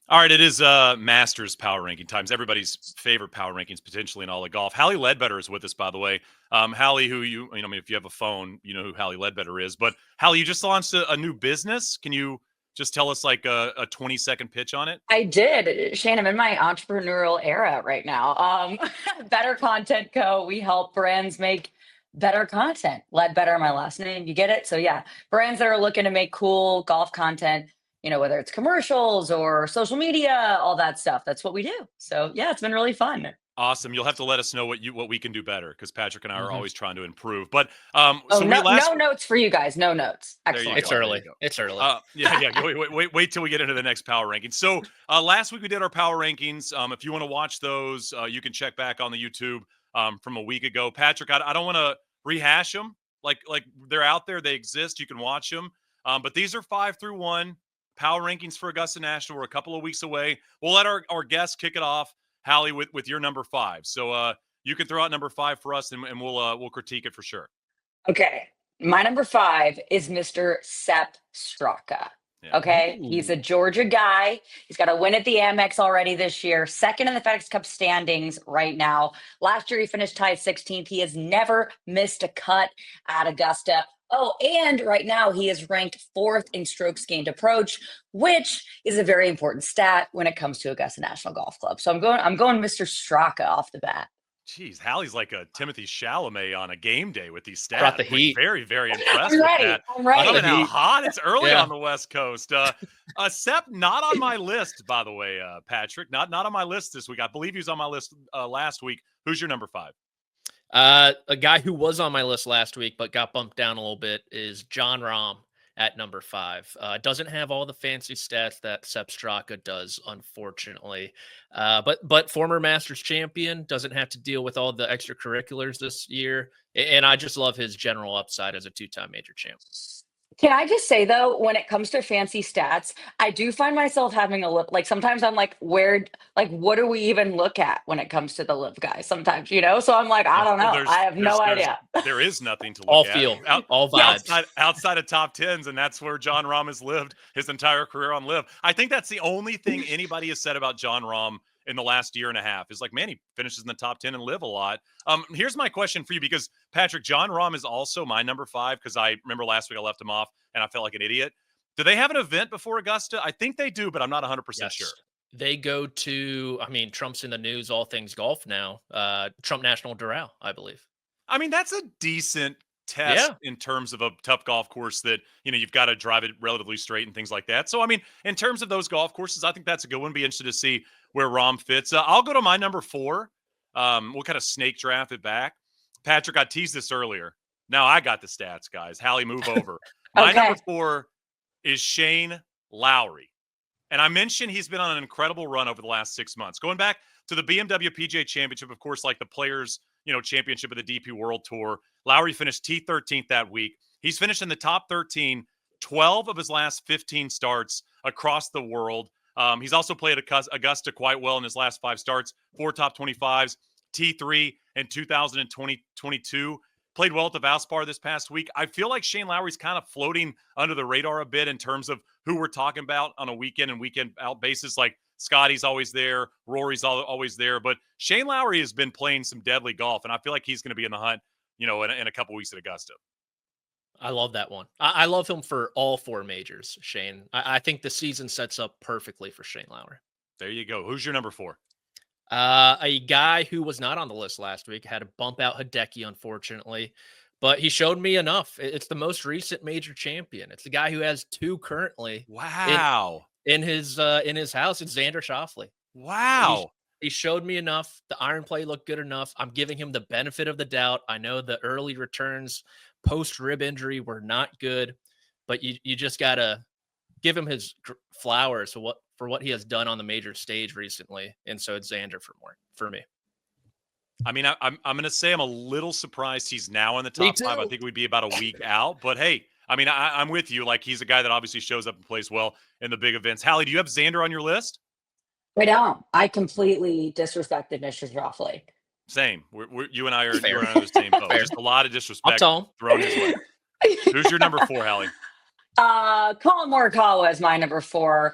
All right, it is Masters power ranking times. Everybody's favorite power rankings potentially in all of golf. Hally Leadbetter is with us, by the way. Hally, who I mean, if you have a phone, you know who Hally Leadbetter is. But Hally, you just launched a new business. Can you just tell us like a 20-second pitch on it? I did. Shane, I'm in my entrepreneurial era right now. Better Content Co. We help brands make better content. Ledbetter, my last name. You get it? So yeah, brands that are looking to make cool golf content, whether it's commercials or social media, all that stuff. That's what we do. So yeah, it's been really fun. Awesome. You'll have to let us know what we can do better because Patrick and I are always trying to improve. But Oh, so we no, last no notes for you guys. No notes. there you Excellent. go. It's There you early. go. It's early. Yeah. Wait till we get into the next power rankings. So last week we did our power rankings. If you want to watch those, you can check back on the YouTube from a week ago. Patrick, I don't want to rehash them. Like they're out there, they exist. You can watch them. But these are 5-1 power rankings for Augusta National. We're a couple of weeks away. We'll let our guests kick it off, Hally, with your number 5. So you can throw out number 5 for us, and we'll critique it for sure. Okay. My number 5 is Mr. Sepp Straka. Yeah. Okay. He's a Georgia guy. He's got a win at the Amex already this year, second in the FedEx Cup standings right now. Last year, he finished tied 16th. He has never missed a cut at Augusta. Oh, and right now he is ranked 4th in strokes gained approach, which is a very important stat when it comes to Augusta National Golf Club. So I'm going Mr. Straka off the bat. Jeez, Hallie's like a Timothy Chalamet on a game day with these stats. Brought the heat. Very, very impressed I'm with ready. that. I'm ready. Coming out hot. It's early Yeah. on the West Coast. Sepp, not on my list, by the way, Patrick. Not on my list this week. I believe he was on my list last week. Who's your number 5? A guy who was on my list last week but got bumped down a little bit is Jon Rahm at number 5. Doesn't have all the fancy stats that Sepp Straka does, unfortunately. But former Masters champion, doesn't have to deal with all the extracurriculars this year. And I just love his general upside as a 2-time major champ. Can I just say though, when it comes to fancy stats, I do find myself having a look. Like sometimes I'm like, what do we even look at when it comes to the live guys? Sometimes, So I'm like, I don't know. I have no idea. There is nothing to look All at. feel, all vibes. Outside of top 10s, and that's where Jon Rahm has lived his entire career on live. I think that's the only thing anybody has said about Jon Rahm in the last year and a half is like, man, he finishes in the top 10 and live a lot. Here's my question for you, because Patrick, Jon Rahm is also my number 5, because I remember last week I left him off and I felt like an idiot. Do they have an event before Augusta? I think they do, but I'm not 100% sure. They go to, Trump's in the news, all things golf now. Trump National Doral, I believe. I mean, that's a decent test in terms of a tough golf course that, you've got to drive it relatively straight and things like that. So, I mean, in terms of those golf courses, I think that's a good one. Be interested to see where Rahm fits. I'll go to my number 4. We'll kind of snake draft it back. Patrick, I teased this earlier. Now I got the stats, guys. Hally, move over. My number 4 is Shane Lowry. And I mentioned he's been on an incredible run over the last 6 months. Going back to the BMW PGA Championship, of course, like the Players, Championship of the DP World Tour. Lowry finished T13th that week. He's finished in the top 13, 12 of his last 15 starts across the world. He's also played Augusta quite well in his last 5 starts, 4 top 25s, T3 in 2022. Played well at the Valspar this past week. I feel like Shane Lowry's kind of floating under the radar a bit in terms of who we're talking about on a weekend and weekend out basis. Like Scotty's always there, Rory's always there, but Shane Lowry has been playing some deadly golf, and I feel like he's going to be in the hunt, in a couple weeks at Augusta. I love that one. I love him for all 4 majors, Shane. I think the season sets up perfectly for Shane Lowry. There you go. Who's your number 4? A guy who was not on the list last week, had to bump out Hideki, unfortunately, but he showed me enough. It's the most recent major champion. It's the guy who has 2 currently. Wow. In his house. It's Xander Schauffele. Wow. He showed me enough. The iron play looked good enough. I'm giving him the benefit of the doubt. I know the early returns post rib injury were not good, but you just gotta give him his flowers for what he has done on the major stage recently. And so it's Xander for me. I mean, I'm going to say I'm a little surprised he's now in the top 5. I think we'd be about a week out. But hey, I mean, I'm with you. Like, he's a guy that obviously shows up and plays well in the big events. Hally, do you have Xander on your list? I don't. I completely disrespected Mr. Schauffele. Same. You and I are on the same boat. Just a lot of disrespect thrown his way. Who's your number 4, Hally? Colin Morikawa is my number 4.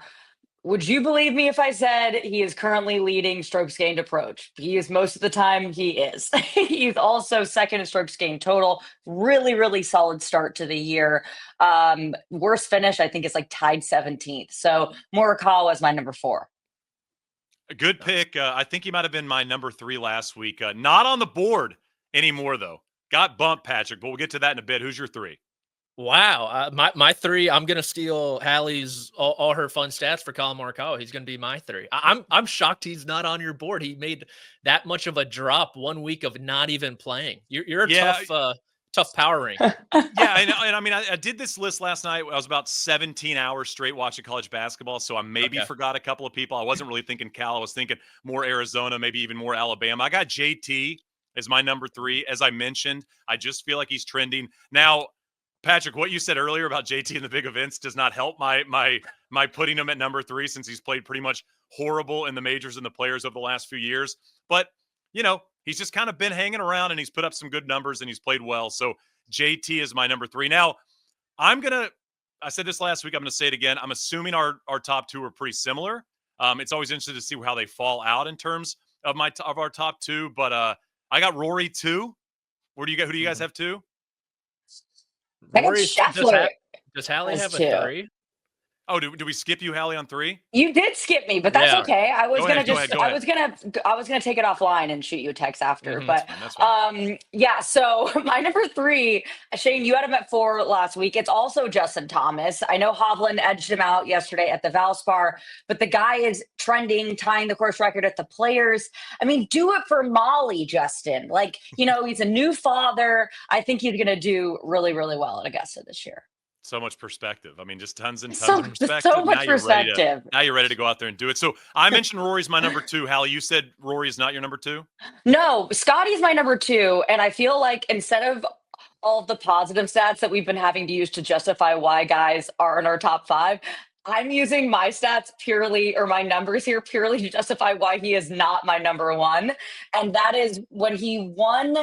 Would you believe me if I said he is currently leading strokes gained approach? He is most of the time. He is. He's also second in strokes gained total. Really, really solid start to the year. Worst finish, I think, is like tied 17th. So Morikawa is my number 4. A good pick. I think he might have been my number 3 last week. Not on the board anymore, though. Got bumped, Patrick, but we'll get to that in a bit. Who's your 3? Wow. My 3, I'm going to steal Hallie's all her fun stats for Colin Morikawa. He's going to be my 3. I'm shocked he's not on your board. He made that much of a drop 1 week of not even playing. You're a tough power rank. Yeah, and I mean, I did this list last night. I was about 17 hours straight watching college basketball, so I maybe forgot a couple of people. I wasn't really thinking Cal. I was thinking more Arizona, maybe even more Alabama. I got JT as my number 3. As I mentioned, I just feel like he's trending. Now, Patrick, what you said earlier about JT in the big events does not help my putting him at number 3, since he's played pretty much horrible in the majors and the players over the last few years. But, he's just kind of been hanging around, and he's put up some good numbers, and he's played well. So JT is my number 3. Now, I said this last week, I'm going to say it again. I'm assuming our top 2 are pretty similar. It's always interesting to see how they fall out in terms of our top 2. But I got Rory 2. Who do you guys have 2? I got Scheffler. Does Hally have a 3? Oh, do we skip you, Hally, on 3? You did skip me, but that's okay. I was gonna take it offline and shoot you a text after. But that's fine. yeah. So my number 3, Shane, you had him at 4 last week. It's also Justin Thomas. I know Hovland edged him out yesterday at the Valspar, but the guy is trending, tying the course record at the Players. I mean, do it for Molly, Justin. Like, he's a new father. I think he's gonna do really, really well at Augusta this year. So much perspective. I mean, just tons and tons of perspective. So much perspective. Now you're ready to go out there and do it. So I mentioned Rory's my number 2. Hallie, you said Rory is not your number 2? No, Scotty's my number 2. And I feel like instead of all of the positive stats that we've been having to use to justify why guys are in our top 5, I'm using my stats purely, or my numbers here purely, to justify why he is not my number 1. And that is when he won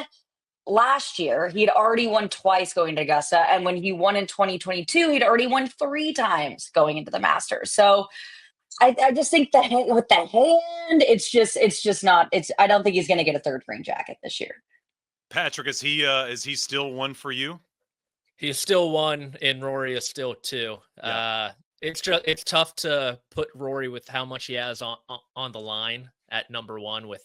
last year, he'd already won twice going to Augusta. And when he won in 2022, he'd already won 3 times going into the Masters. So I just think with the hand, it's just not, I don't think he's going to get a 3rd ring jacket this year. Patrick, is he still 1 for you? He's still 1 and Rory is still 2. Yeah. It's tough to put Rory with how much he has on the line at number 1 with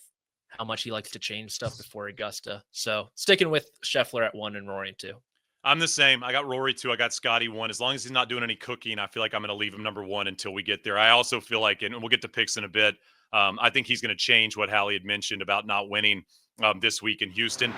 how much he likes to change stuff before Augusta. So sticking with Scheffler at 1 and Rory 2. I'm the same. I got Rory 2. I got Scotty 1. As long as he's not doing any cooking, I feel like I'm going to leave him number 1 until we get there. I also feel like, and we'll get to picks in a bit, I think he's going to change what Hallie had mentioned about not winning this week in Houston.